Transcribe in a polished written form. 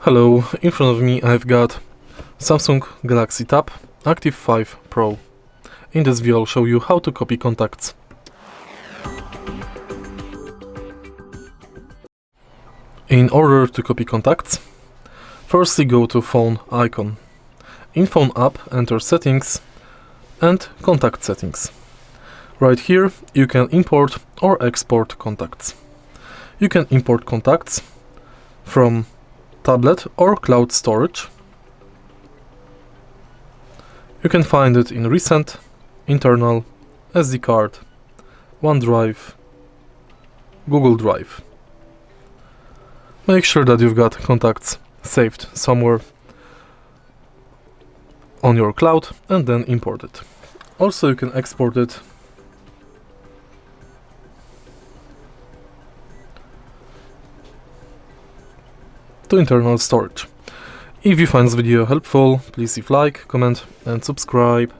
Hello, in front of me I've got Samsung Galaxy Tab Active 5 Pro. In this video I'll show you how to copy contacts. In order to copy contacts, firstly go to phone icon. In phone app enter settings and contact settings. Right here you can import or export contacts. You can import contacts from tablet or cloud storage. You can find it in recent, internal, SD card, OneDrive, Google Drive. Make sure that you've got contacts saved somewhere on your cloud and then import it. Also you can export it to internal storage. If you find this video helpful, please leave like, comment and subscribe.